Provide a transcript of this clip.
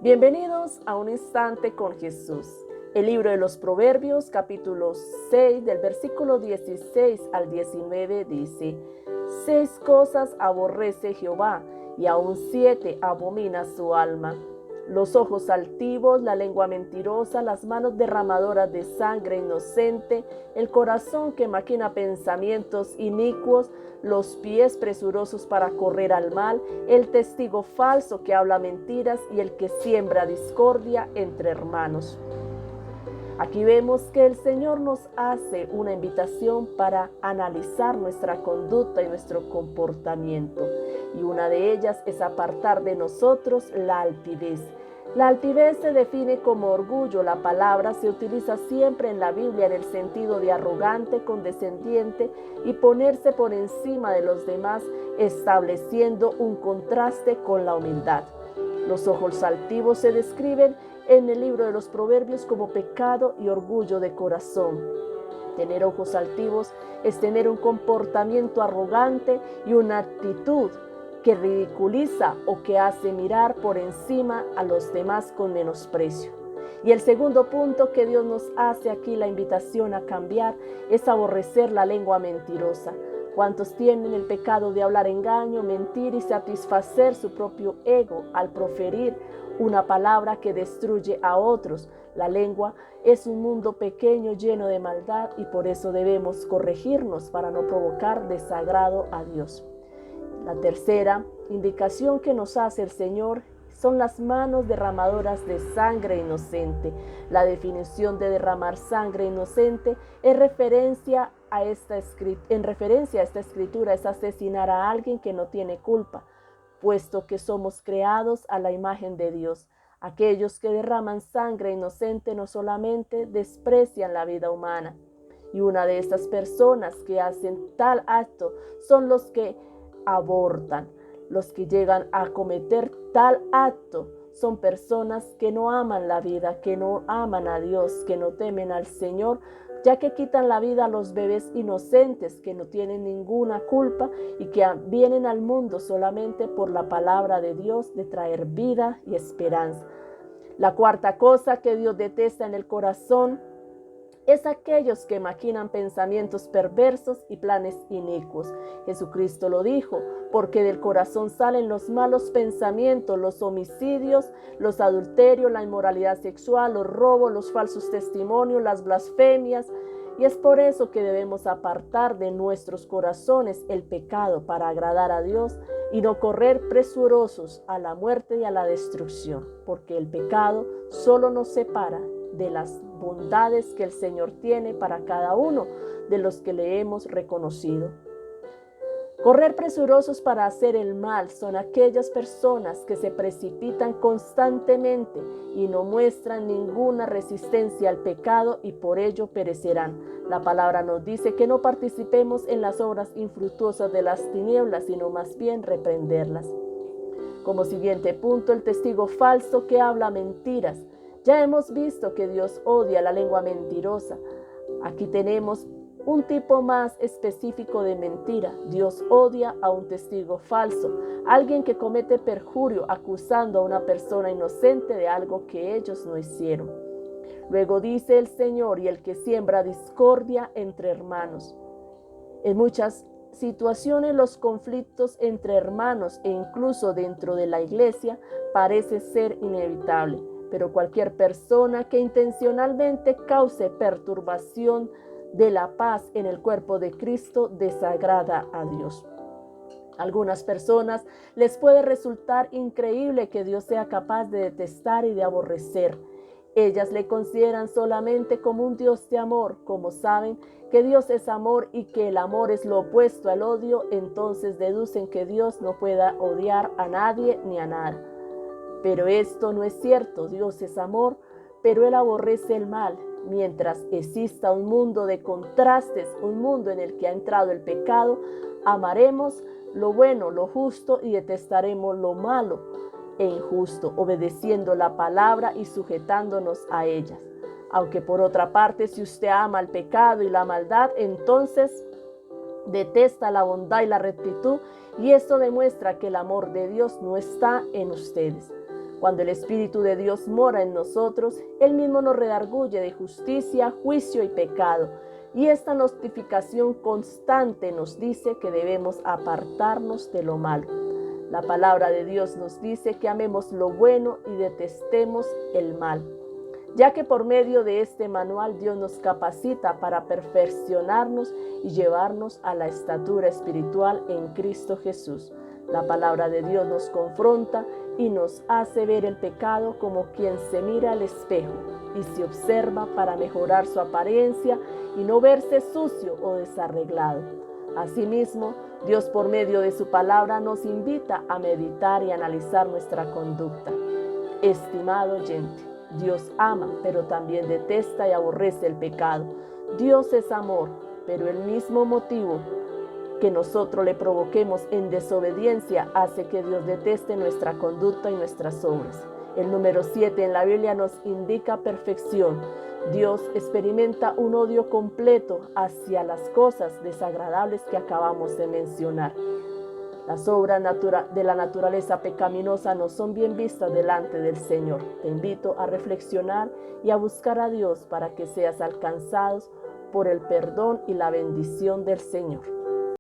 Bienvenidos a Un Instante con Jesús. El libro de los Proverbios, capítulo 6, del versículo 16 al 19 dice: 6 cosas aborrece Jehová, y aún 7 abomina su alma: los ojos altivos, la lengua mentirosa, las manos derramadoras de sangre inocente, el corazón que maquina pensamientos inicuos, los pies presurosos para correr al mal, el testigo falso que habla mentiras y el que siembra discordia entre hermanos. Aquí vemos que el Señor nos hace una invitación para analizar nuestra conducta y nuestro comportamiento. Y una de ellas es apartar de nosotros la altivez. La altivez se define como orgullo. La palabra se utiliza siempre en la Biblia en el sentido de arrogante, condescendiente y ponerse por encima de los demás, estableciendo un contraste con la humildad. Los ojos altivos se describen en el libro de los Proverbios como pecado y orgullo de corazón. Tener ojos altivos es tener un comportamiento arrogante y una actitud que ridiculiza o que hace mirar por encima a los demás con menosprecio. Y el segundo punto que Dios nos hace aquí la invitación a cambiar es aborrecer la lengua mentirosa. ¿Cuántos tienen el pecado de hablar engaño, mentir y satisfacer su propio ego al proferir una palabra que destruye a otros? La lengua es un mundo pequeño lleno de maldad y por eso debemos corregirnos para no provocar desagrado a Dios. La tercera indicación que nos hace el Señor son las manos derramadoras de sangre inocente. La definición de derramar sangre inocente en referencia a esta escritura es asesinar a alguien que no tiene culpa, puesto que somos creados a la imagen de Dios. Aquellos que derraman sangre inocente no solamente desprecian la vida humana, y una de estas personas que hacen tal acto son los que abortan. Los que llegan a cometer tal acto son personas que no aman la vida, que no aman a Dios, que no temen al Señor, ya que quitan la vida a los bebés inocentes que no tienen ninguna culpa y que vienen al mundo solamente por la palabra de Dios de traer vida y esperanza. La cuarta cosa que Dios detesta en el corazón es aquellos que maquinan pensamientos perversos y planes inicuos. Jesucristo lo dijo, porque del corazón salen los malos pensamientos, los homicidios, los adulterios, la inmoralidad sexual, los robos, los falsos testimonios, las blasfemias. Y es por eso que debemos apartar de nuestros corazones el pecado para agradar a Dios y no correr presurosos a la muerte y a la destrucción, porque el pecado solo nos separa de las bondades que el Señor tiene para cada uno de los que le hemos reconocido. Correr presurosos para hacer el mal son aquellas personas que se precipitan constantemente y no muestran ninguna resistencia al pecado y por ello perecerán. La palabra nos dice que no participemos en las obras infructuosas de las tinieblas, sino más bien reprenderlas. Como siguiente punto, el testigo falso que habla mentiras. Ya hemos visto que Dios odia la lengua mentirosa. Aquí tenemos un tipo más específico de mentira. Dios odia a un testigo falso, alguien que comete perjurio acusando a una persona inocente de algo que ellos no hicieron. Luego dice el Señor: y el que siembra discordia entre hermanos. En muchas situaciones los conflictos entre hermanos e incluso dentro de la iglesia parece ser inevitable. Pero cualquier persona que intencionalmente cause perturbación de la paz en el cuerpo de Cristo desagrada a Dios. A algunas personas les puede resultar increíble que Dios sea capaz de detestar y de aborrecer. Ellas le consideran solamente como un Dios de amor. Como saben que Dios es amor y que el amor es lo opuesto al odio, entonces deducen que Dios no pueda odiar a nadie ni a nada. Pero esto no es cierto. Dios es amor, pero Él aborrece el mal. Mientras exista un mundo de contrastes, un mundo en el que ha entrado el pecado, amaremos lo bueno, lo justo y detestaremos lo malo e injusto, obedeciendo la palabra y sujetándonos a ellas. Aunque por otra parte, si usted ama el pecado y la maldad, entonces detesta la bondad y la rectitud, y esto demuestra que el amor de Dios no está en ustedes. Cuando el Espíritu de Dios mora en nosotros, Él mismo nos redarguye de justicia, juicio y pecado. Y esta notificación constante nos dice que debemos apartarnos de lo malo. La palabra de Dios nos dice que amemos lo bueno y detestemos el mal, ya que por medio de este manual Dios nos capacita para perfeccionarnos y llevarnos a la estatura espiritual en Cristo Jesús. La palabra de Dios nos confronta y nos hace ver el pecado como quien se mira al espejo y se observa para mejorar su apariencia y no verse sucio o desarreglado. Asimismo, Dios por medio de su palabra nos invita a meditar y analizar nuestra conducta. Estimado oyente, Dios ama, pero también detesta y aborrece el pecado. Dios es amor, pero el mismo motivo que nosotros le provoquemos en desobediencia hace que Dios deteste nuestra conducta y nuestras obras. El número 7 en la Biblia nos indica perfección. Dios experimenta un odio completo hacia las cosas desagradables que acabamos de mencionar. Las obras de la naturaleza pecaminosa no son bien vistas delante del Señor. Te invito a reflexionar y a buscar a Dios para que seas alcanzados por el perdón y la bendición del Señor.